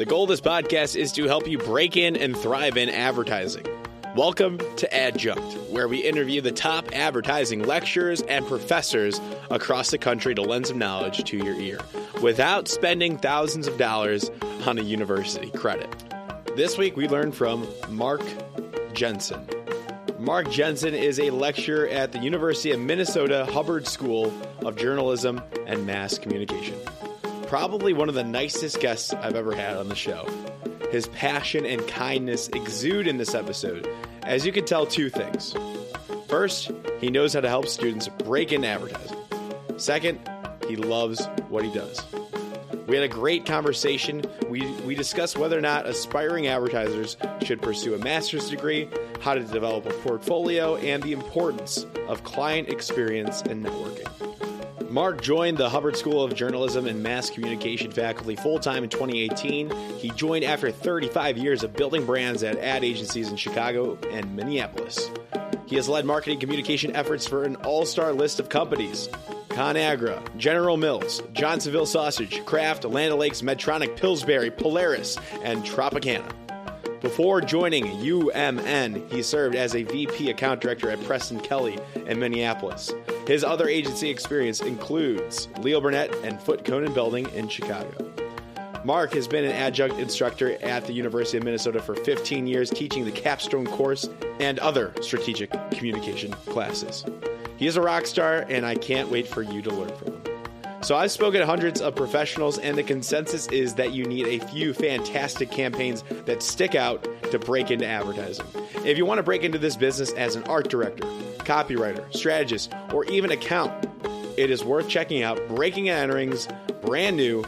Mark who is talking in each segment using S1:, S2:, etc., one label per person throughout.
S1: The goal of this podcast is to help you break in and thrive in advertising. Welcome to ADjunct, where we interview the top advertising lecturers and professors across the country to lend some knowledge to your ear, without spending thousands of dollars on a university credit. This week, we learned from Mark Jenson. Mark Jenson is a lecturer at the University of Minnesota Hubbard School of Journalism and Mass Communication. Probably one of the nicest guests I've ever had on the show. His passion and kindness exude in this episode, as you can tell two things. First, he knows how to help students break into advertising. Second, he loves what he does. We had a great conversation. We discussed whether or not aspiring advertisers should pursue a master's degree, how to develop a portfolio, and the importance of client experience and networking. Mark joined the Hubbard School of Journalism and Mass Communication faculty full-time in 2018. He joined after 35 years of building brands at ad agencies in Chicago and Minneapolis. He has led marketing communication efforts for an all-star list of companies: ConAgra, General Mills, Johnsonville Sausage, Kraft, Land O'Lakes, Medtronic, Pillsbury, Polaris, and Tropicana. Before joining UMN, he served as a VP account director at Preston Kelly in Minneapolis. His other agency experience includes Leo Burnett and Foot Conan Building in Chicago. Mark has been an adjunct instructor at the University of Minnesota for 15 years, teaching the capstone course and other strategic communication classes. He is a rock star, and I can't wait for you to learn from him. So I've spoken to hundreds of professionals, and the consensus is that you need a few fantastic campaigns that stick out to break into advertising. If you want to break into this business as an art director, copywriter, strategist, or even account, it is worth checking out Breaking and Entering's brand new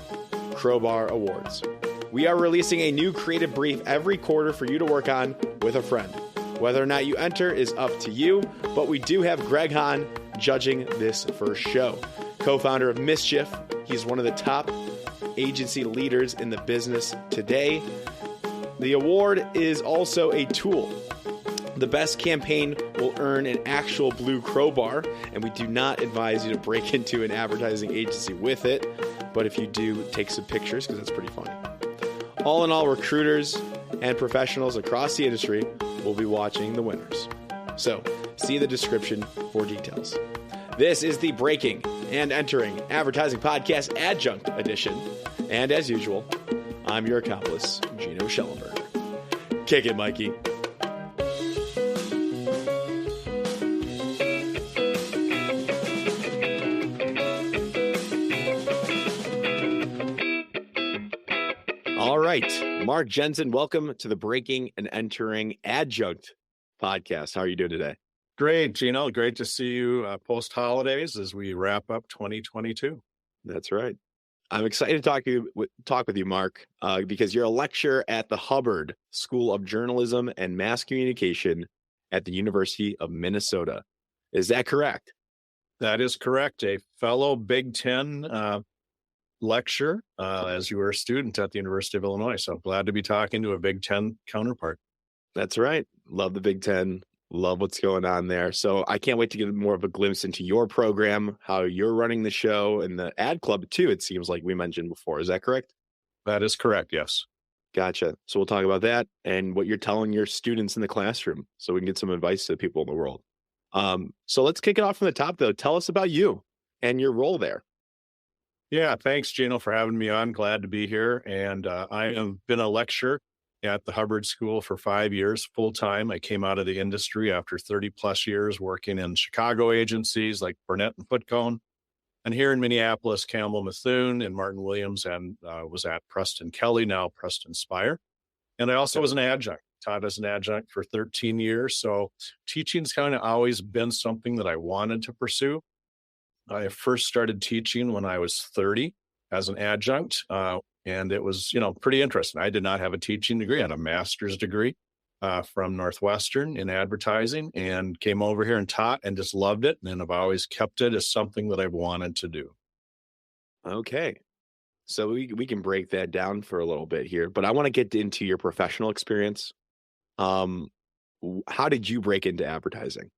S1: Crowbar Awards. We are releasing a new creative brief every quarter for you to work on with a friend. Whether or not you enter is up to you, but we do have Greg Hahn judging this first show. Co-founder of Mischief, he's one of the top agency leaders in the business today. The award is also a tool. The best campaign will earn an actual blue crowbar, and we do not advise you to break into an advertising agency with it, but if you do, take some pictures because that's pretty funny. All in all, recruiters and professionals across the industry will be watching the winners. So, see the description for details. This is the Breaking and Entering Advertising Podcast Adjunct Edition. And as usual, I'm your accomplice, Gino Schellenberger. Kick it, Mikey. All right, Mark Jenson, welcome to the Breaking and Entering Adjunct Podcast. How are you doing today?
S2: Great, Gino. Great to see you post-holidays as we wrap up 2022.
S1: That's right. I'm excited to talk with you, Mark, because you're a lecturer at the Hubbard School of Journalism and Mass Communication at the University of Minnesota. Is that correct?
S2: That is correct. A fellow Big Ten lecturer, as you were a student at the University of Illinois. So glad to be talking to a Big Ten counterpart.
S1: That's right. Love the Big Ten. Love what's going on there. So I can't wait to get more of a glimpse into your program, how you're running the show, and the ad club too, it seems like we mentioned before. Is that correct?
S2: That is correct, yes.
S1: Gotcha. So we'll talk about that and what you're telling your students in the classroom so we can get some advice to people in the world. So let's kick it off from the top, though. Tell us about you and your role there.
S2: Yeah, thanks, Gino, for having me on. Glad to be here. And I have been a lecturer at the Hubbard School for 5 years, full-time. I came out of the industry after 30 plus years working in Chicago agencies like Burnett and Foot Conan, and here in Minneapolis, Campbell Methune and Martin Williams, and was at Preston Kelly, now Preston Spire. And I also was an adjunct, taught as an adjunct for 13 years. So teaching's kind of always been something that I wanted to pursue. I first started teaching when I was 30 as an adjunct. And it was, pretty interesting. I did not have a teaching degree. I had a master's degree from Northwestern in advertising and came over here and taught and just loved it. And I've always kept it as something that I've wanted to do.
S1: Okay. So we can break that down for a little bit here, but I want to get into your professional experience. How did you break into advertising?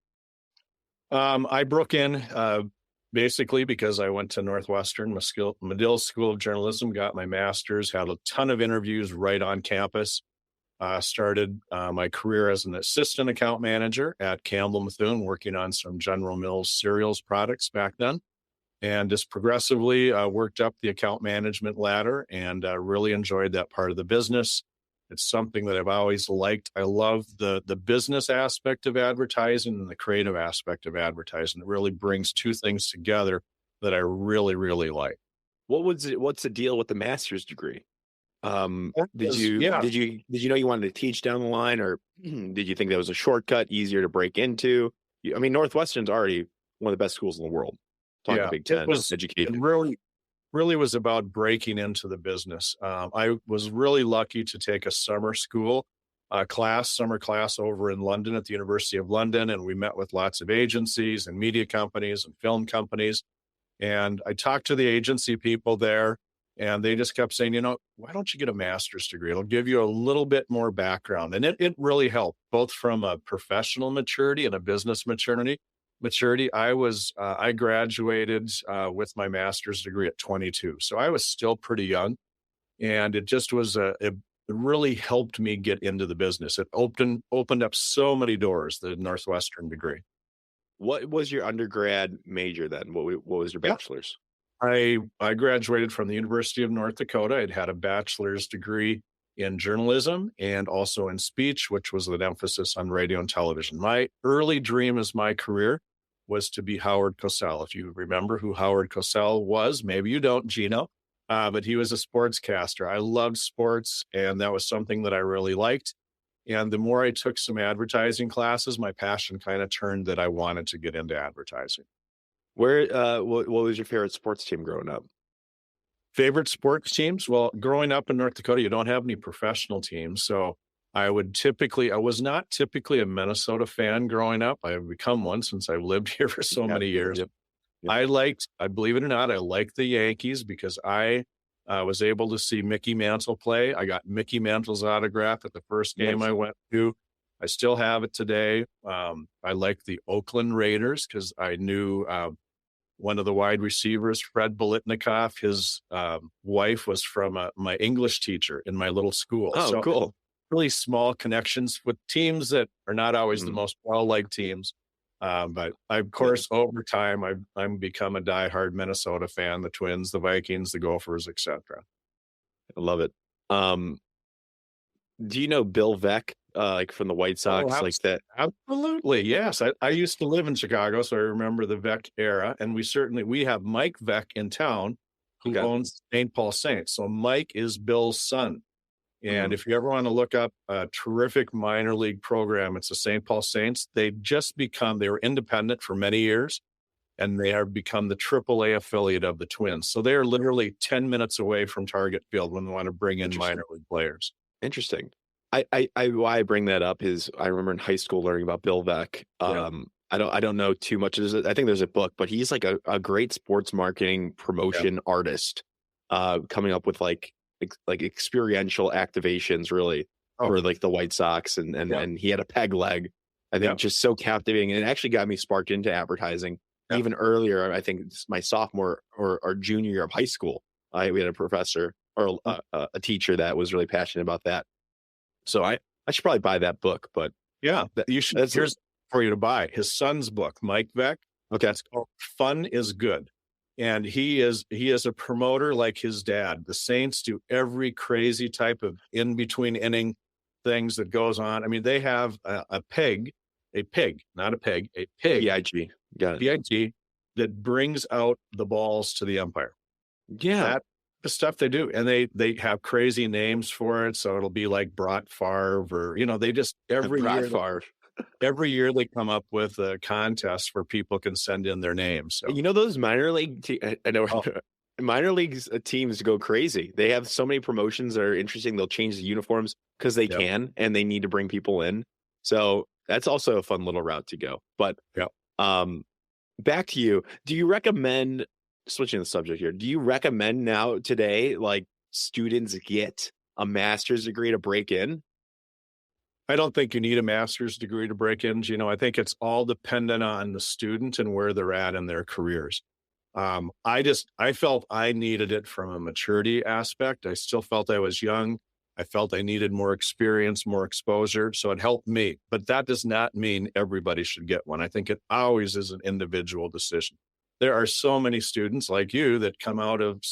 S2: I broke in basically because I went to Northwestern, Medill School of Journalism, got my master's, had a ton of interviews right on campus. Started my career as an assistant account manager at Campbell Methune, working on some General Mills cereals products back then. And just progressively worked up the account management ladder and really enjoyed that part of the business. It's something that I've always liked. I love the business aspect of advertising and the creative aspect of advertising. It really brings two things together that I really, really like.
S1: What's the deal with the master's degree? Did you know you wanted to teach down the line, or did you think that was a shortcut, easier to break into? I mean, Northwestern's already one of the best schools in the world. Talking Big Ten education.
S2: It really was about breaking into the business. I was really lucky to take a summer class over in London at the University of London, and we met with lots of agencies and media companies and film companies. And I talked to the agency people there, and they just kept saying, why don't you get a master's degree? It'll give you a little bit more background. And it really helped, both from a professional maturity and a business maturity. I graduated with my master's degree at 22. So I was still pretty young, and it just was it really helped me get into the business. It opened up so many doors, the Northwestern degree.
S1: What was your undergrad major then? What was your bachelor's?
S2: I graduated from the University of North Dakota. I'd had a bachelor's degree in journalism and also in speech, which was with an emphasis on radio and television. My early dream as my career was to be Howard Cosell. If you remember who Howard Cosell was, maybe you don't, Gino, but he was a sportscaster. I loved sports, and that was something that I really liked. And the more I took some advertising classes, my passion kind of turned that I wanted to get into advertising.
S1: What was your favorite sports team growing up?
S2: Favorite sports teams? Well, growing up in North Dakota, you don't have any professional teams. So I was not typically a Minnesota fan growing up. I have become one since I've lived here for so many years. Yep. I believe it or not, I like the Yankees because I was able to see Mickey Mantle play. I got Mickey Mantle's autograph at the first game I went to. I still have it today. I like the Oakland Raiders because I knew one of the wide receivers, Fred Bolitnikoff, his wife was from my English teacher in my little school.
S1: Oh, so cool.
S2: Really small connections with teams that are not always the most well-liked teams. But of course, over time, I've become a diehard Minnesota fan, the Twins, the Vikings, the Gophers, etc.
S1: I love it. Do you know Bill Veeck, like from the White Sox, like that?
S2: Absolutely, yes. I used to live in Chicago, so I remember the Veeck era. And we have Mike Veeck in town, who owns St. Paul Saints. So Mike is Bill's son. And if you ever want to look up a terrific minor league program, it's the St. Paul Saints. They were independent for many years, and they have become the AAA affiliate of the Twins. So they are literally 10 minutes away from Target Field when they want to bring in minor league players.
S1: Interesting. Why I bring that up is I remember in high school learning about Bill Veeck. I don't know too much. I think there's a book, but he's like a great sports marketing promotion artist, coming up with like experiential activations really for like the White Sox and he had a peg leg. I think just so captivating, and it actually got me sparked into advertising even earlier. I think it's my sophomore or junior year of high school. We had a professor or a teacher that was really passionate about that. So I should probably buy that book, but
S2: you should. Here's for you to buy his son's book, Mike Veeck.
S1: Okay.
S2: It's called Fun is Good. And he is a promoter like his dad. The Saints do every crazy type of in-between inning things that goes on. I mean, they have a pig, not a peg, a pig.
S1: PIG. Got it.
S2: PIG that brings out the balls to the umpire.
S1: Yeah.
S2: That's the stuff they do. And they have crazy names for it. So it'll be like Brett Favre or, they just every year they come up with a contest where people can send in their names. So
S1: those minor league minor leagues teams go crazy. They have so many promotions that are interesting. They'll change the uniforms because they can, and they need to bring people in. So that's also a fun little route to go. But back to you. Do you recommend, switching the subject here, do you recommend now today, like students get a master's degree to break in?
S2: I don't think you need a master's degree to break in. I think it's all dependent on the student and where they're at in their careers. I felt I needed it from a maturity aspect. I still felt I was young. I felt I needed more experience, more exposure. So it helped me. But that does not mean everybody should get one. I think it always is an individual decision. There are so many students like you that come out of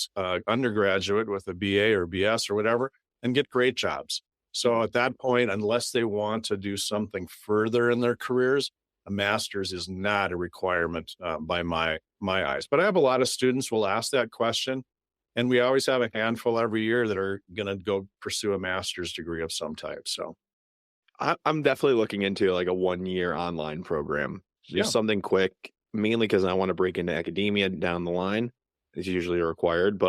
S2: undergraduate with a BA or BS or whatever and get great jobs. So at that point, unless they want to do something further in their careers, a master's is not a requirement by my eyes. But I have a lot of students will ask that question, and we always have a handful every year that are going to go pursue a master's degree of some type. So
S1: I'm definitely looking into like a 1-year online program, just something quick, mainly because I want to break into academia down the line. It's usually required,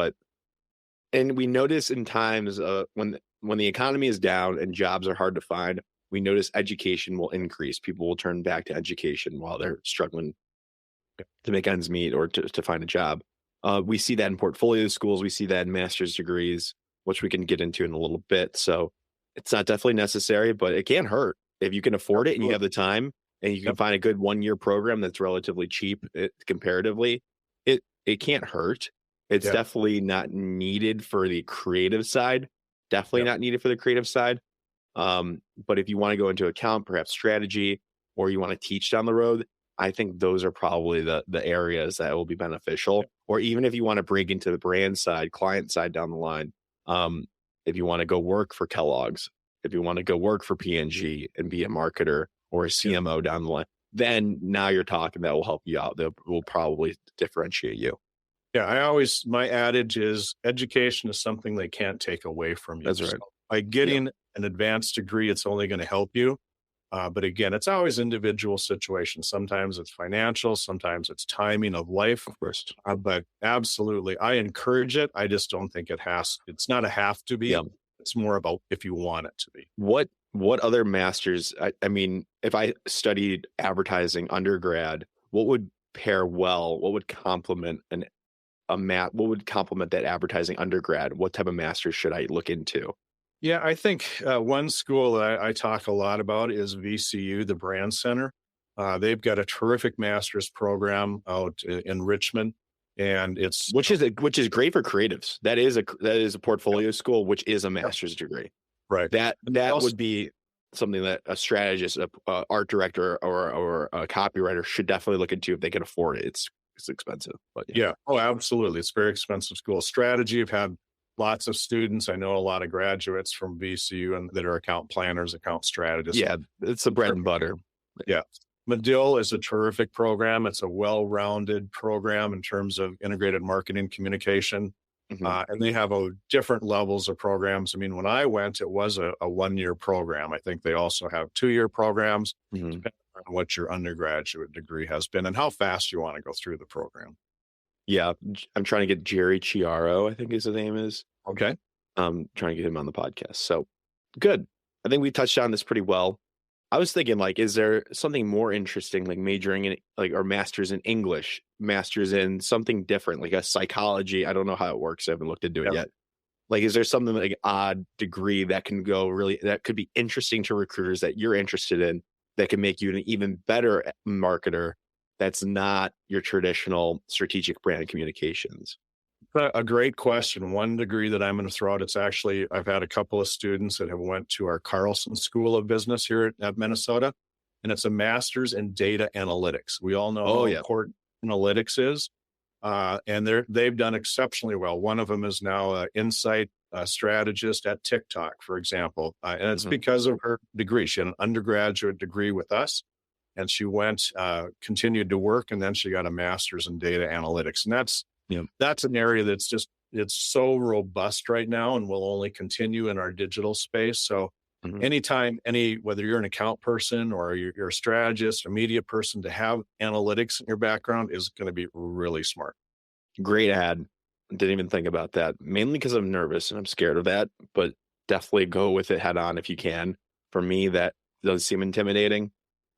S1: and we notice in times when the economy is down and jobs are hard to find, we notice education will increase. People will turn back to education while they're struggling to make ends meet or to find a job. We see that in portfolio schools. We see that in master's degrees, which we can get into in a little bit. So it's not definitely necessary, but it can't hurt if you can afford it and you have the time and you can find a good 1-year program that's relatively cheap comparatively. It can't hurt. It's definitely not needed for the creative side. Definitely not needed for the creative side. But if you want to go into account, perhaps strategy, or you want to teach down the road, I think those are probably the areas that will be beneficial. Or even if you want to break into the brand side, client side down the line, if you want to go work for Kellogg's, if you want to go work for P&G and be a marketer or a CMO down the line, then now you're talking that will help you out. That will probably differentiate you.
S2: Yeah, my adage is education is something they can't take away from you.
S1: That's right.
S2: So by getting an advanced degree, it's only going to help you. But again, it's always individual situations. Sometimes it's financial, sometimes it's timing of life.
S1: Of course.
S2: But absolutely, I encourage it. I just don't think it's not a have to be.
S1: Yeah.
S2: It's more about if you want it to be.
S1: What other masters? I mean, if I studied advertising undergrad, what would pair well? What would complement what would complement that advertising undergrad? What type of masters should I look into?
S2: Yeah, I think one school that I talk a lot about is VCU, the Brand Center. They've got a terrific master's program out in Richmond, and
S1: which is great for creatives. That is a portfolio school, which is a master's degree.
S2: Right.
S1: That would be something that a strategist, a art director, or a copywriter should definitely look into if they can afford it. It's expensive, but
S2: Oh, absolutely. It's a very expensive school. Strategy, I've had lots of students. I know a lot of graduates from VCU and that are account planners, account strategists.
S1: Yeah, it's the bread and butter.
S2: Yeah. Medill is a terrific program. It's a well-rounded program in terms of integrated marketing communication. And they have different levels of programs. I mean, when I went, it was a 1-year program. I think they also have 2-year programs, depending on what your undergraduate degree has been and how fast you want to go through the program.
S1: Yeah, I'm trying to get Jerry Chiaro, I think his name is.
S2: Okay.
S1: Trying to get him on the podcast. So good. I think we touched on this pretty well. I was thinking, like, is there something more interesting, like majoring in, like, or masters in English, masters in something different, like a psychology? I don't know how it works. I haven't looked into it yet. Like, is there something like odd degree that can that could be interesting to recruiters that you're interested in, that can make you an even better marketer? That's not your traditional strategic brand communications.
S2: A great question. One degree that I'm going to throw out, I've had a couple of students that have went to our Carlson School of Business here at Minnesota, and it's a master's in data analytics. We all know how important analytics is, and they've done exceptionally well. One of them is now an insight strategist at TikTok, for example, and it's because of her degree. She had an undergraduate degree with us, and she continued to work, and then she got a master's in data analytics. And that's an area it's so robust right now and will only continue in our digital space. So anytime, whether you're an account person or you're a strategist, a media person, to have analytics in your background is going to be really smart.
S1: Great ad. Didn't even think about that, mainly because I'm nervous and I'm scared of that, but definitely go with it head on if you can. For me, that does seem intimidating,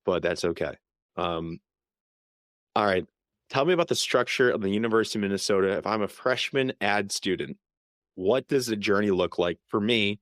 S1: but that's okay. All right. Tell me about the structure of the University of Minnesota. If I'm a freshman ad student, what does the journey look like for me?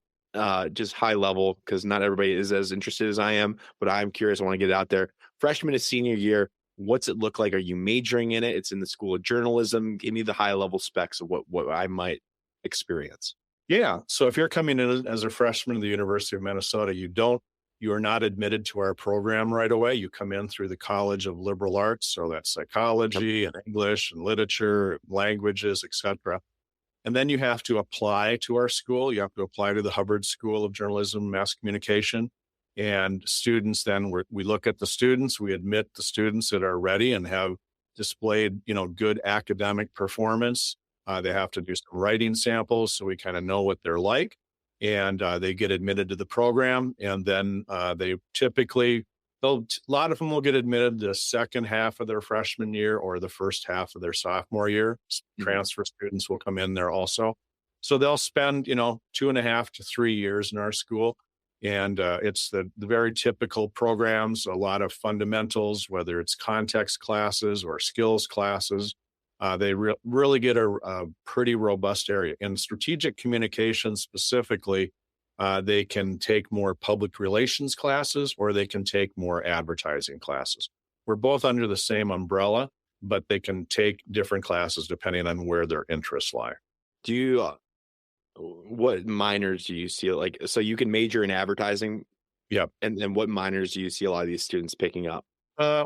S1: Just high level, because not everybody is as interested as I am, but I'm curious. I want to get it out there. Freshman to senior year, What's it look like? Are you majoring in it? It's in the School of Journalism. Give me the high level specs of what I might experience.
S2: Yeah. So if you're coming in as a freshman at the University of Minnesota, you are not admitted to our program right away. You come in through the College of Liberal Arts. So that's psychology and English and literature, languages, etc. And then you have to apply to our school. You have to apply to the Hubbard School of Journalism and Mass Communication. And students, then we look at the students, we admit the students that are ready and have displayed, good academic performance. They have to do some writing samples so we kind of know what they're like. And they get admitted to the program. And then they typically, a lot of them will get admitted the second half of their freshman year or the first half of their sophomore year. Transfer students will come in there also. So they'll spend, 2.5 to 3 years in our school. And it's the very typical programs, a lot of fundamentals, whether it's context classes or skills classes. They really get a pretty robust area. In strategic communication specifically, they can take more public relations classes or they can take more advertising classes. We're both under the same umbrella, but they can take different classes depending on where their interests lie.
S1: Do you, what minors do you see? Like, so you can major in advertising.
S2: Yep.
S1: And then what minors do you see a lot of these students picking up?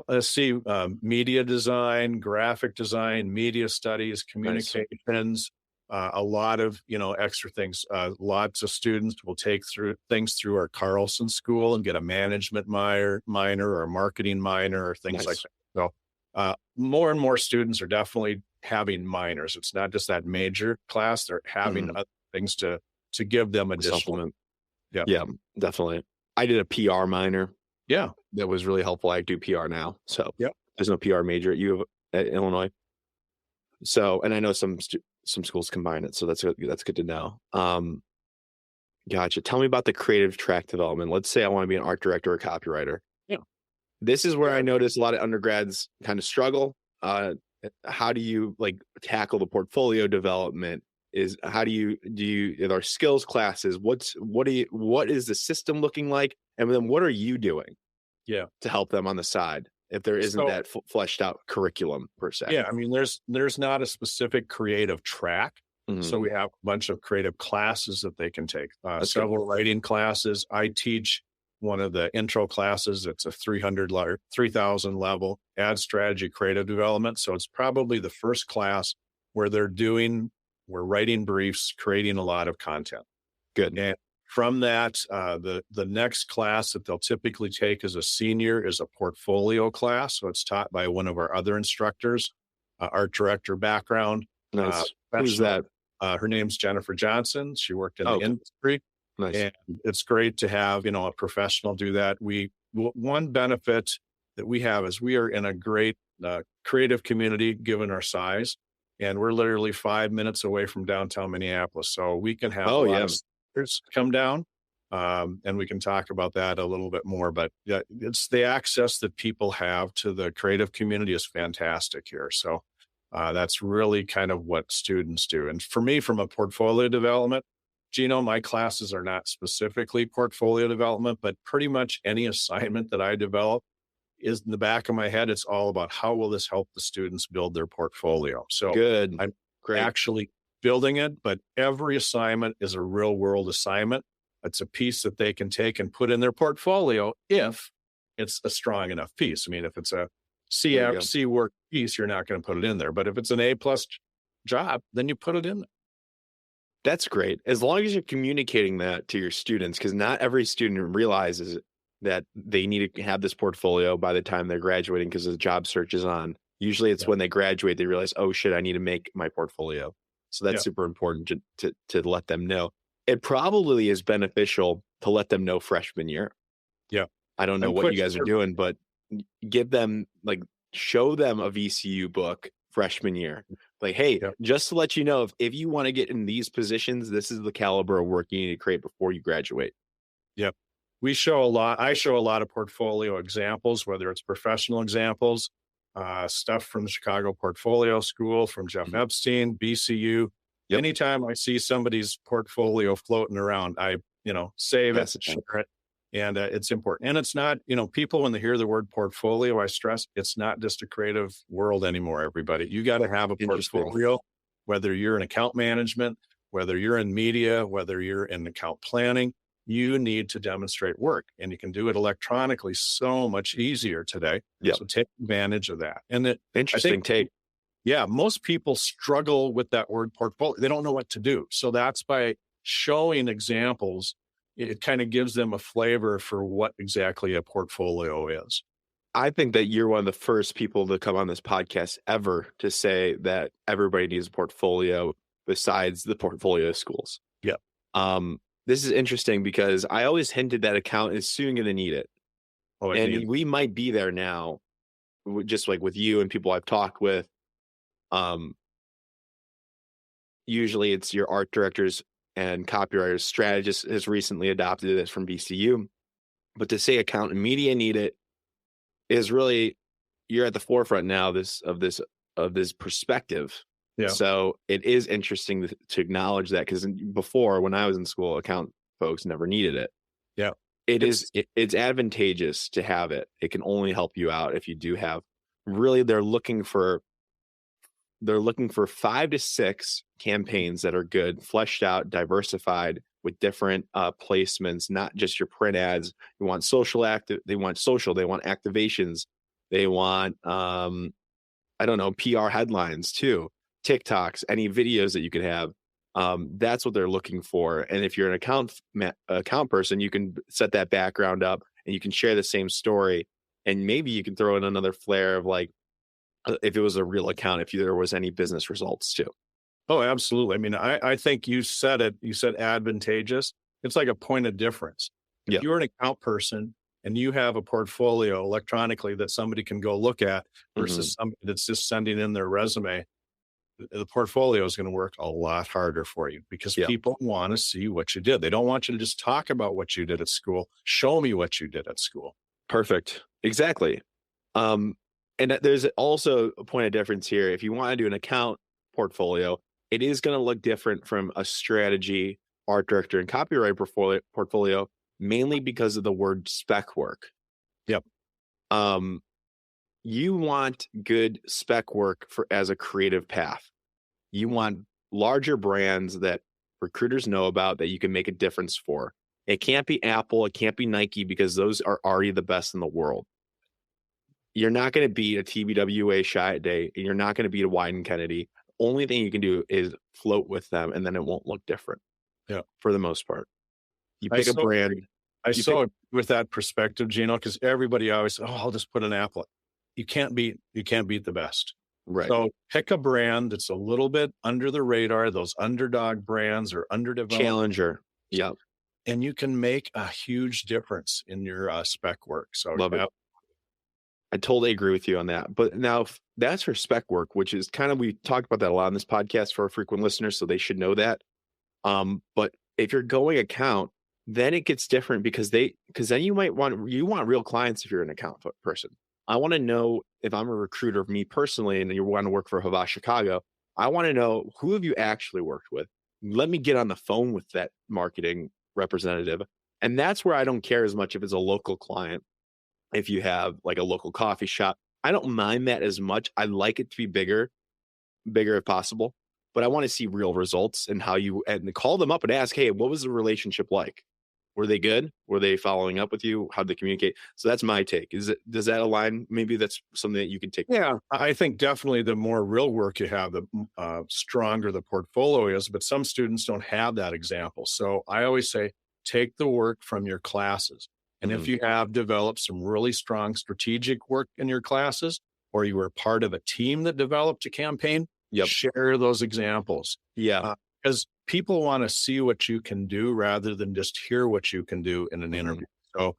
S2: Let's see, media design, graphic design, media studies, communications, a lot of, extra things. Lots of students will take things through our Carlson School and get a management minor or a marketing minor or things like that. So more and more students are definitely having minors. It's not just that major class. They're having other things to give them additional.
S1: Supplement. Yeah, definitely. I did a PR minor.
S2: Yeah.
S1: That was really helpful. I do PR now. So
S2: there's
S1: no PR major at Illinois. So, and I know some schools combine it. So that's good to know. Gotcha. Tell me about the creative track development. Let's say I want to be an art director or copywriter.
S2: Yeah.
S1: This is where I notice a lot of undergrads kind of struggle. How do you tackle the portfolio development? How do you in our skills classes? What is the system looking like? And then what are you doing to help them on the side if there isn't that fleshed out curriculum per se?
S2: Yeah, I mean, there's not a specific creative track. So we have a bunch of creative classes that they can take. Several writing classes. I teach one of the intro classes. It's a 3,000 level ad strategy creative development. So it's probably the first class where we're writing briefs, creating a lot of content.
S1: Good.
S2: And from that, the next class that they'll typically take as a senior is a portfolio class. So it's taught by one of our other instructors, art director background.
S1: Nice. Who's that?
S2: Her name's Jennifer Johnson. She worked in the industry.
S1: Nice.
S2: And it's great to have, a professional do that. One benefit that we have is we are in a great creative community given our size. And we're literally 5 minutes away from downtown Minneapolis. So we can have a lot of speakers come down and we can talk about that a little bit more. But it's the access that people have to the creative community is fantastic here. So that's really kind of what students do. And for me, from a portfolio development, Gino, my classes are not specifically portfolio development, but pretty much any assignment that I develop is in the back of my head. It's all about how will this help the students build their portfolio. So
S1: good.
S2: I'm actually building it, but every assignment is a real world assignment. It's a piece that they can take and put in their portfolio if it's a strong enough piece. I mean, if it's a C work piece, you're not going to put it in there. But if it's an A+ job, then you put it in there.
S1: That's great. As long as you're communicating that to your students, because not every student realizes that they need to have this portfolio by the time they're graduating because the job search is on. Usually it's when they graduate, they realize, oh shit, I need to make my portfolio. So that's super important to let them know. It probably is beneficial to let them know freshman year.
S2: Yeah.
S1: I don't know what you guys are doing, but give them show them a VCU book freshman year. Hey, just to let you know, if you want to get in these positions, this is the caliber of work you need to create before you graduate.
S2: Yep. I show a lot of portfolio examples, whether it's professional examples, stuff from the Chicago Portfolio School, from Jeff Epstein, BCU. Yep. Anytime I see somebody's portfolio floating around, I save it, share it. And it's important. And it's not, people, when they hear the word portfolio, I stress it's not just a creative world anymore, everybody. You got to have a
S1: Interesting.
S2: portfolio, whether you're in account management, whether you're in media, whether you're in account planning, you need to demonstrate work, and you can do it electronically so much easier today.
S1: Yeah.
S2: So take advantage of that. And
S1: Interesting take.
S2: Yeah, most people struggle with that word portfolio. They don't know what to do. So that's by showing examples, it kind of gives them a flavor for what exactly a portfolio is.
S1: I think that you're one of the first people to come on this podcast ever to say that everybody needs a portfolio besides the portfolio schools.
S2: Yeah.
S1: This is interesting because I always hinted that account is soon going to need it. And we might be there now, just like with you and people I've talked with. Usually it's your art directors and copywriters. Strategist has recently adopted this from BCU. But to say account and media need it is really, you're at the forefront now of this perspective.
S2: Yeah.
S1: So it is interesting to acknowledge that, because before, when I was in school, account folks never needed it.
S2: Yeah.
S1: It's advantageous to have it. It can only help you out if you do have. Really, they're looking for 5 to 6 campaigns that are good, fleshed out, diversified, with different placements, not just your print ads. They want social, they want activations, they want PR headlines too, TikToks, any videos that you could have. That's what they're looking for. And if you're an account person, you can set that background up and you can share the same story. And maybe you can throw in another flair of, like, if it was a real account, if there was any business results too.
S2: Oh, absolutely. I mean, I think you said it. You said advantageous. It's like a point of difference. If you're an account person and you have a portfolio electronically that somebody can go look at versus somebody that's just sending in their resume, the portfolio is going to work a lot harder for you, because people want to see what you did. They don't want you to just talk about what you did at school. Show me what you did at school.
S1: Perfect. Exactly. And there's also a point of difference here. If you want to do an account portfolio, it is going to look different from a strategy, art director, and copyright portfolio, mainly because of the word spec work.
S2: Yep.
S1: You want good spec work as a creative path. You want larger brands that recruiters know about, that you can make a difference for. It can't be Apple. It can't be Nike, because those are already the best in the world. You're not going to beat a TBWA Chiat Day, and you're not going to beat a Wyden Kennedy. Only thing you can do is float with them, and then it won't look different.
S2: Yeah,
S1: for the most part. You pick a brand.
S2: I saw it with that perspective, Gino, because everybody always says, I'll just put an Apple. You can't beat the best.
S1: Right.
S2: So pick a brand that's a little bit under the radar, those underdog brands or underdeveloped.
S1: Challenger. Yeah.
S2: And you can make a huge difference in your spec work. So
S1: love it. I totally agree with you on that. But now that's for spec work, which is kind of, we talked about that a lot on this podcast for our frequent listeners, so they should know that. But if you're going account, then it gets different, because then you want real clients if you're an account person. I want to know, if I'm a recruiter, me personally, and you want to work for Havas Chicago, I want to know, who have you actually worked with? Let me get on the phone with that marketing representative. And that's where I don't care as much if it's a local client. If you have like a local coffee shop, I don't mind that as much. I like it to be bigger if possible, but I want to see real results, and and call them up and ask, hey, what was the relationship like? Were they good? Were they following up with you? How'd they communicate? So that's my take. Does that align? Maybe that's something that you can take.
S2: Yeah, I think definitely the more real work you have, the stronger the portfolio is, but some students don't have that example. So I always say, take the work from your classes. And if you have developed some really strong strategic work in your classes, or you were part of a team that developed a campaign, share those examples.
S1: Yeah.
S2: Because people want to see what you can do rather than just hear what you can do in an interview. So,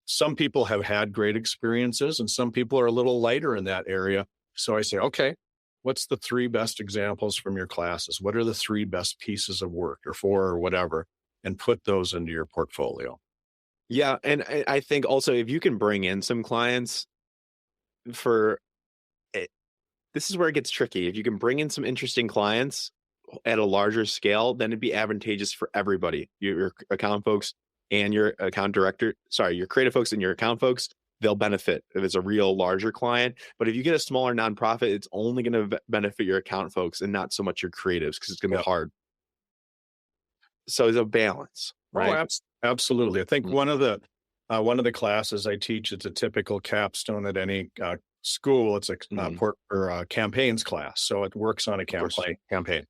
S2: some people have had great experiences, and some people are a little lighter in that area. So I say, okay, what's the 3 best examples from your classes? What are the 3 best pieces of work, or 4, or whatever, and put those into your portfolio.
S1: Yeah. And I think also, if you can bring in some clients for it, this is where it gets tricky. If you can bring in some interesting clients at a larger scale, then it'd be advantageous for everybody. Your account folks, and your your creative folks and your account folks, they'll benefit if it's a real larger client. But if you get a smaller nonprofit, it's only going to benefit your account folks and not so much your creatives, because it's going to be hard. So it's a balance, right?
S2: Absolutely. I think one of the classes I teach, it's a typical capstone at any school. It's a campaigns class, so it works on a campaign.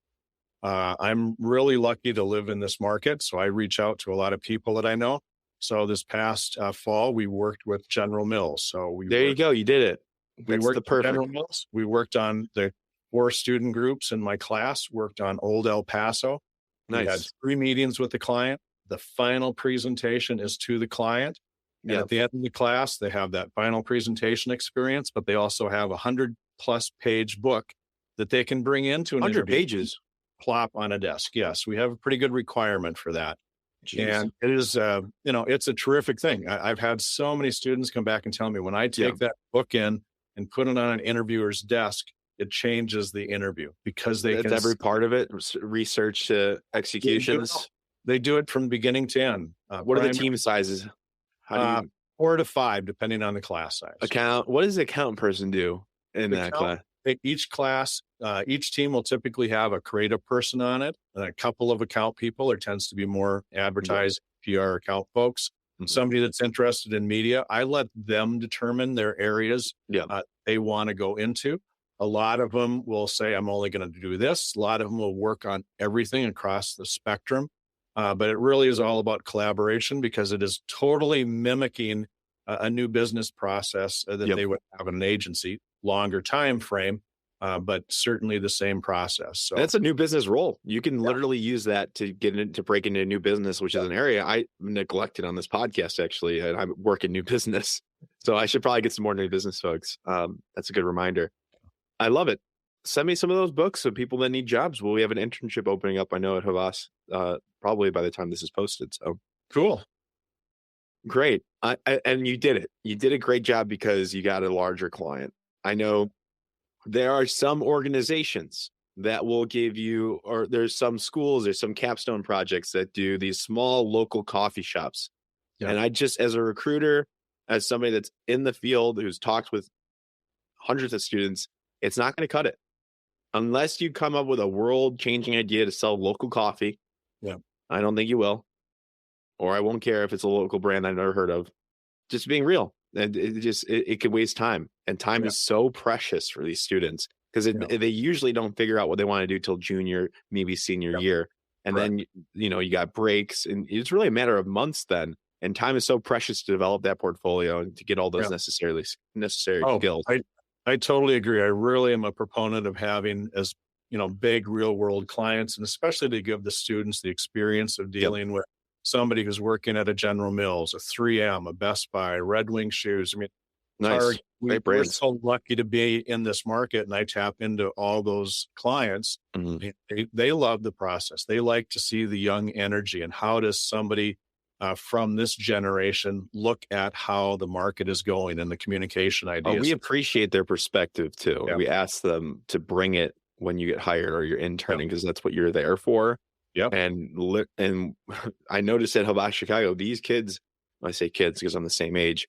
S2: I'm really lucky to live in this market, so I reach out to a lot of people that I know. So this past fall, we worked with General Mills. So
S1: you go. You did it.
S2: We worked with General Mills. We worked on the 4 student groups in my class, worked on Old El Paso.
S1: Nice.
S2: We had 3 meetings with the client. The final presentation is to the client. And at the end of the class, they have that final presentation experience, but they also have 100+ page book that they can bring into an
S1: 100 pages.
S2: Plop on a desk. Yes, we have a pretty good requirement for that.
S1: Jeez.
S2: And it is, it's a terrific thing. I've had so many students come back and tell me, when I take that book in and put it on an interviewer's desk, it changes the interview, because
S1: it's every part of it, research to executions.
S2: They do it from beginning to end.
S1: What are the team sizes?
S2: 4 to 5, depending on the class size.
S1: What does the account person do in that class?
S2: Each team will typically have a creative person on it and a couple of account people. There tends to be more advertising, PR account folks. Somebody that's interested in media, I let them determine their areas they want to go into. A lot of them will say, I'm only going to do this. A lot of them will work on everything across the spectrum. But it really is all about collaboration, because it is totally mimicking a new business process that they would have in an agency, longer time frame, but certainly the same process. So
S1: that's a new business role. You can literally use that to break into a new business, which is an area I neglected on this podcast, actually. And I work in new business, so I should probably get some more new business folks. That's a good reminder. I love it. Send me some of those books so people that need jobs. Well, we have an internship opening up, I know, at Havas, probably by the time this is posted. So
S2: cool.
S1: Great. And you did it. You did a great job, because you got a larger client. I know there are some organizations that will give you, or there's some schools, there's some capstone projects that do these small local coffee shops. Yeah. And I just, as a recruiter, as somebody that's in the field, who's talked with hundreds of students, it's not going to cut it. Unless you come up with a world-changing idea to sell local coffee.
S2: Yeah.
S1: I don't think you will. Or I won't care if it's a local brand I've never heard of. Just being real. And it could waste time. And time is so precious for these students, because they usually don't figure out what they want to do till junior, maybe senior year. And then, you got breaks, and it's really a matter of months then. And time is so precious to develop that portfolio and to get all those necessary skills.
S2: I totally agree. I really am a proponent of having big real world clients, and especially to give the students the experience of dealing with somebody who's working at a General Mills, a 3M, a Best Buy, Red Wing Shoes. I mean,
S1: nice.
S2: We're so lucky to be in this market, and I tap into all those clients. Mm-hmm. They love the process. They like to see the young energy, and how does somebody from this generation look at how the market is going and the communication ideas.
S1: We appreciate their perspective too. Yeah. We ask them to bring it when you get hired or you're interning, because that's what you're there for.
S2: Yeah.
S1: And I noticed at Hubbard, Chicago, these kids, I say kids because I'm the same age,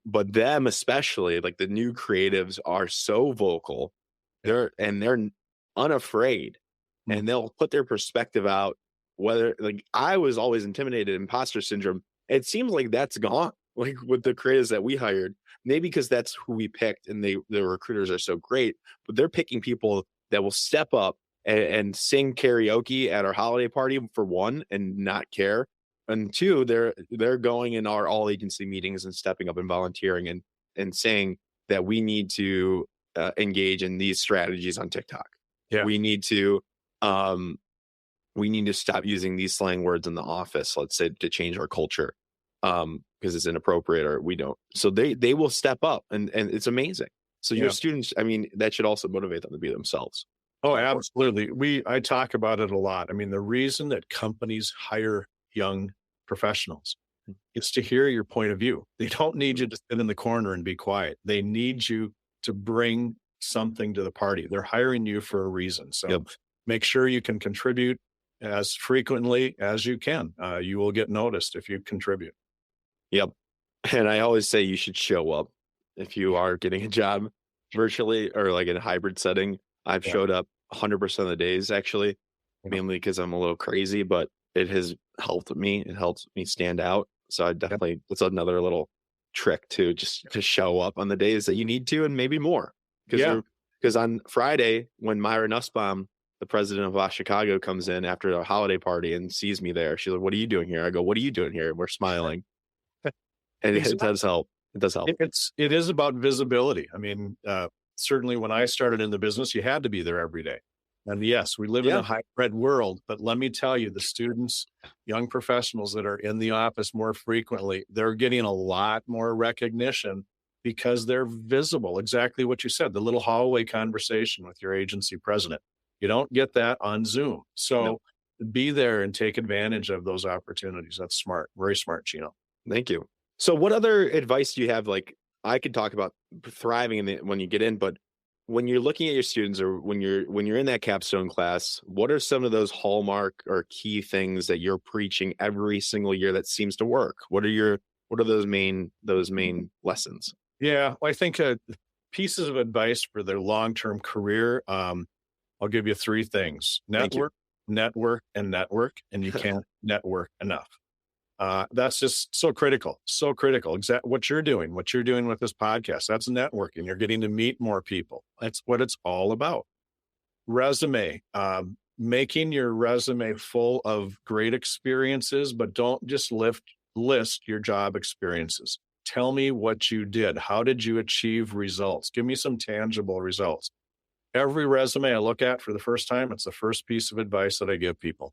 S1: but them especially, like the new creatives, are so vocal. They're unafraid, and they'll put their perspective out. Whether, like, I was always intimidated, imposter syndrome. It seems like that's gone, like with the creators that we hired, maybe because that's who we picked, and the recruiters are so great, but they're picking people that will step up and sing karaoke at our holiday party, for one, and not care. And two, they're going in our all agency meetings and stepping up and volunteering and saying that we need to engage in these strategies on TikTok.
S2: Yeah.
S1: We need to stop using these slang words in the office, let's say, to change our culture, because it's inappropriate, or we don't. So they will step up, and it's amazing. So your students, I mean, that should also motivate them to be themselves.
S2: Oh, absolutely. I talk about it a lot. I mean, the reason that companies hire young professionals is to hear your point of view. They don't need you to sit in the corner and be quiet. They need you to bring something to the party. They're hiring you for a reason. So make sure you can contribute as frequently as you can. You will get noticed if you contribute.
S1: Yep. And I always say you should show up if you are getting a job virtually or like in a hybrid setting. I've
S2: Yeah.
S1: showed up 100% of the days, actually,
S2: Yeah.
S1: mainly because I'm a little crazy, but it has helped me. It helps me stand out. So I
S2: Yeah.
S1: definitely, it's another little trick to just to show up on the days that you need to and maybe more.
S2: Yeah.
S1: Because on Friday, when Myra Nussbaum, the president of Wash Chicago, comes in after a holiday party and sees me there, she's like, "What are you doing here?" I go, "What are you doing here?" And we're smiling. And it
S2: Exactly.
S1: does help. It does help.
S2: It is about visibility. I mean, certainly when I started in the business, you had to be there every day. And yes, we live in a
S1: Yeah.
S2: hybrid world, but let me tell you, the students, young professionals that are in the office more frequently, they're getting a lot more recognition because they're visible. Exactly what you said, the little hallway conversation with your agency president. You don't get that on Zoom.
S1: No,
S2: So be there and take advantage of those opportunities. That's smart. Very smart, Gino.
S1: thank you. So what other advice do you have? Like I could talk about thriving when you get in, but when you're looking at your students or when you're in that capstone class, what are some of those hallmark or key things that you're preaching every single year that seems to work? What are those main lessons?
S2: Yeah, well, I think pieces of advice for their long-term career. I'll give you three things:
S1: Thank you.
S2: network, network, and network. And you can't network enough. That's just so critical, so critical. What you're doing with this podcast, that's networking. You're getting to meet more people. That's what it's all about. Resume, making your resume full of great experiences, but don't just list your job experiences. Tell me what you did. How did you achieve results? Give me some tangible results. Every resume I look at for the first time, it's the first piece of advice that I give people.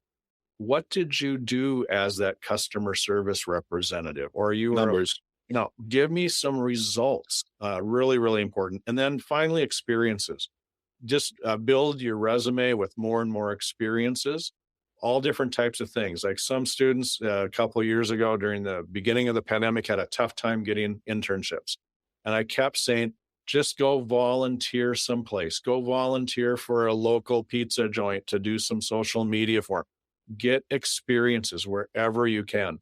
S2: What did you do as that customer service representative? Or you were,
S1: Numbers.
S2: give me some results. Really, really important. And then finally, experiences. Just build your resume with more and more experiences, all different types of things. Like some students a couple of years ago during the beginning of the pandemic had a tough time getting internships. And I kept saying, just go volunteer someplace. Go volunteer for a local pizza joint to do some social media for 'em. Get experiences wherever you can.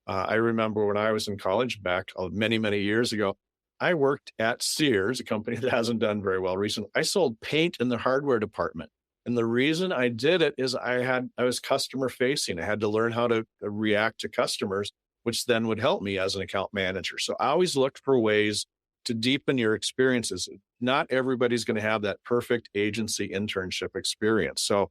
S2: I remember when I was in college back many, many years ago, I worked at Sears, a company that hasn't done very well recently. I sold paint in the hardware department. And the reason I did it is I was customer facing. I had to learn how to react to customers, which then would help me as an account manager. So I always looked for ways to deepen your experiences. Not everybody's going to have that perfect agency internship experience. So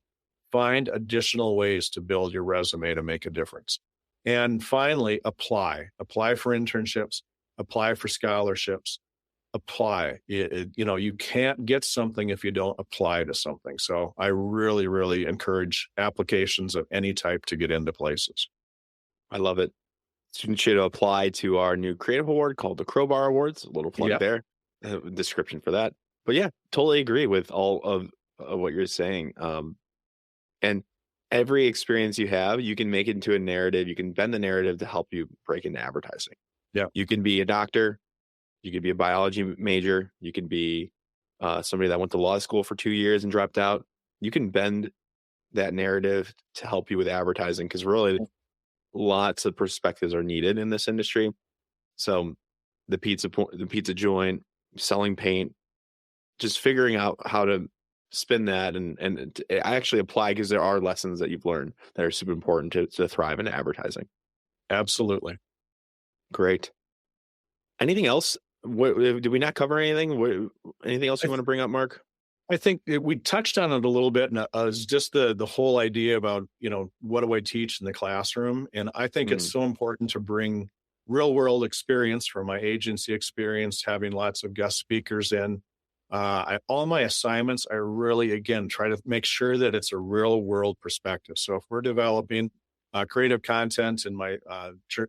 S2: find additional ways to build your resume to make a difference. And finally, apply for internships, apply for scholarships, apply. You can't get something if you don't apply to something. So I really, really encourage applications of any type to get into places.
S1: I love it. Students should apply to our new creative award called the Crowbar Awards. A little plug
S2: Yeah.
S1: there, description for that. But yeah, totally agree with all of what you're saying. And every experience you have, you can make it into a narrative. You can bend the narrative to help you break into advertising.
S2: Yeah.
S1: You can be a doctor. You could be a biology major. You can be somebody that went to law school for 2 years and dropped out. You can bend that narrative to help you with advertising because really lots of perspectives are needed in this industry. So the pizza joint, selling paint, just figuring out how to spin that and I actually apply because there are lessons that you've learned that are super important to thrive in advertising.
S2: Absolutely.
S1: Great. Anything else? Did we not cover anything? Anything else you want to bring up, Mark?
S2: I think we touched on it a little bit, and it's just the whole idea about, what do I teach in the classroom? And I think it's so important to bring real world experience from my agency experience, having lots of guest speakers in. All my assignments, I really, again, try to make sure that it's a real world perspective. So if we're developing creative content in my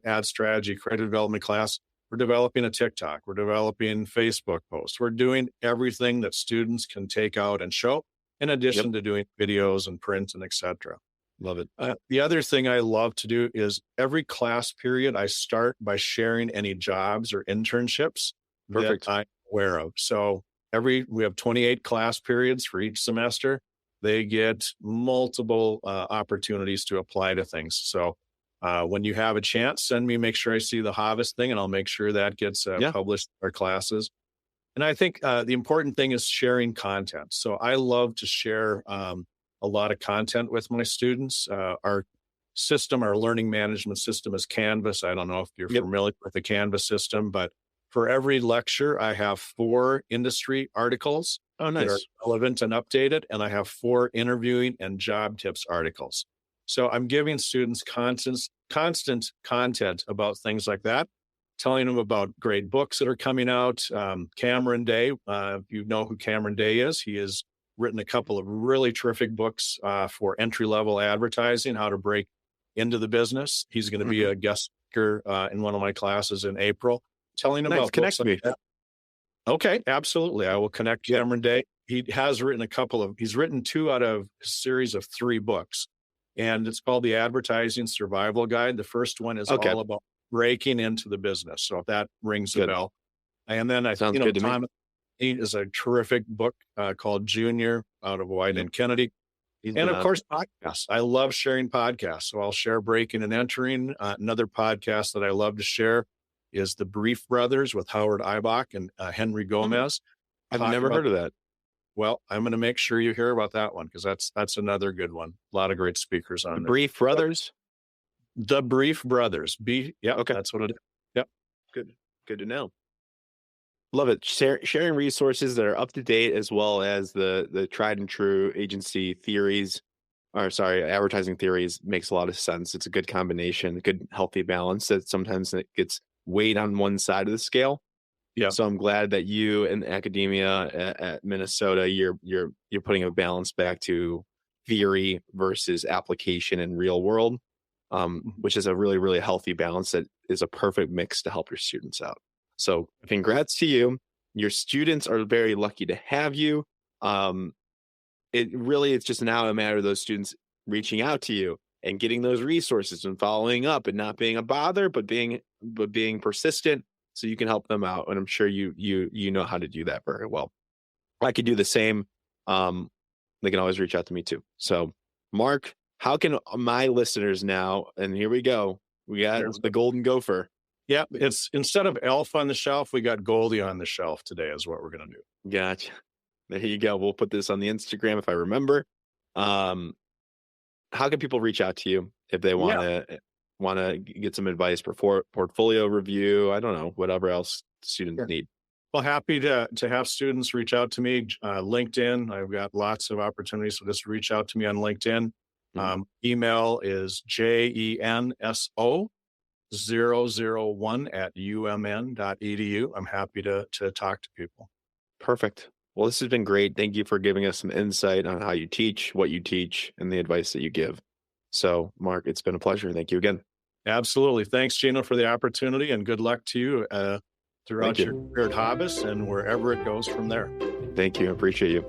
S2: ad strategy, creative development class, we're developing a TikTok, we're developing Facebook posts. We're doing everything that students can take out and show, in addition to doing videos and print and et cetera.
S1: Love it.
S2: The other thing I love to do is every class period, I start by sharing any jobs or internships
S1: Perfect.
S2: that I'm aware of. So we have 28 class periods for each semester. they get multiple opportunities to apply to things. So when you have a chance, send me, make sure I see the Harvest thing, and I'll make sure that gets published in our classes. And I think the important thing is sharing content. So I love to share a lot of content with my students. Our system, our learning management system is Canvas. I don't know if you're familiar with the Canvas system, but for every lecture, I have 4 industry articles that are relevant and updated, and I have 4 interviewing and job tips articles. So I'm giving students constant content about things like that, telling them about great books that are coming out. Cameron Day, you know who Cameron Day is. He has written a couple of really terrific books for entry-level advertising, how to break into the business. He's going to be a guest speaker in one of my classes in April, telling them about
S1: connect me.
S2: Okay, absolutely. I will connect Cameron Day. He has written he's written 2 out of a series of 3 books, and it's called the Advertising Survival Guide. The first one is all about breaking into the business. So if that rings a bell. And then Thomas is a terrific book called Junior out of White and Kennedy. And of course, podcasts. I love sharing podcasts. So I'll share Breaking and Entering. Another podcast that I love to share is The Brief Brothers with Howard Eibach and Henry Gomez.
S1: I've never heard of that.
S2: Well, I'm going to make sure you hear about that one, because that's another good one. A lot of great speakers on there.
S1: Brief Brothers?
S2: The Brief Brothers. That's what it is. Yep.
S1: Good to know. Love it. Sharing resources that are up to date, as well as the tried and true advertising theories, makes a lot of sense. It's a good combination, a good healthy balance that sometimes it gets weighed on one side of the scale. Yeah. So I'm glad that you and academia at Minnesota, you're putting a balance back to theory versus application in real world, which is a really, really healthy balance that is a perfect mix to help your students out. So congrats to you. Your students are very lucky to have you. It's just now a matter of those students reaching out to you and getting those resources and following up and not being a bother, but being persistent, so you can help them out. And I'm sure you know how to do that very well. I could do the same. They can always reach out to me too. So Mark, how can my listeners now, and here we go, we got the golden gopher.
S2: Yeah, it's instead of Elf on the Shelf, we got Goldie on the Shelf today is what we're going to do.
S1: Gotcha. There you go. We'll put this on the Instagram if I remember. How can people reach out to you if they want to get some advice for portfolio review? I don't know, whatever else students need.
S2: Well, happy to have students reach out to me. LinkedIn, I've got lots of opportunities, so just reach out to me on LinkedIn. Email is jenso01@umn.edu. I'm happy to talk to people.
S1: Perfect. Well, this has been great. Thank you for giving us some insight on how you teach, what you teach, and the advice that you give. So, Mark, it's been a pleasure. Thank you again.
S2: Absolutely. Thanks, Gino, for the opportunity, and good luck to you throughout your career at Hobbs and wherever it goes from there.
S1: Thank you. I appreciate you.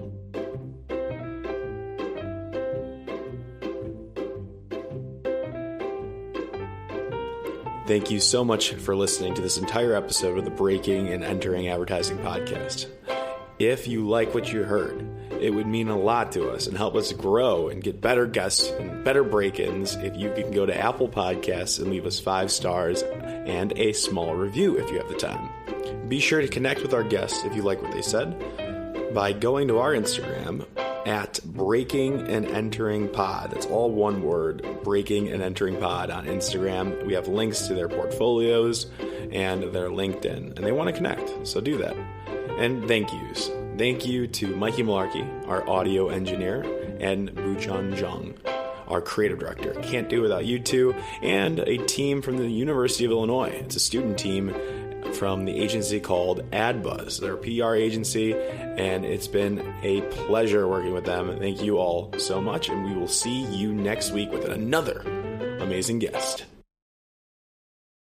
S1: Thank you so much for listening to this entire episode of the Breaking and Entering Advertising podcast. If you like what you heard, it would mean a lot to us and help us grow and get better guests and better break-ins if you can go to Apple Podcasts and leave us 5 stars and a small review if you have the time. Be sure to connect with our guests if you like what they said by going to our Instagram at Breaking and Entering Pod. That's all one word, Breaking and Entering Pod on Instagram. We have links to their portfolios and their LinkedIn, and they want to connect, so do that. And thank yous. Thank you to Mikey Malarkey, our audio engineer, and Buchan Zhang, our creative director. Can't do it without you two, and a team from the University of Illinois. It's a student team from the agency called AdBuzz. They're a PR agency, and it's been a pleasure working with them. Thank you all so much, and we will see you next week with another amazing guest.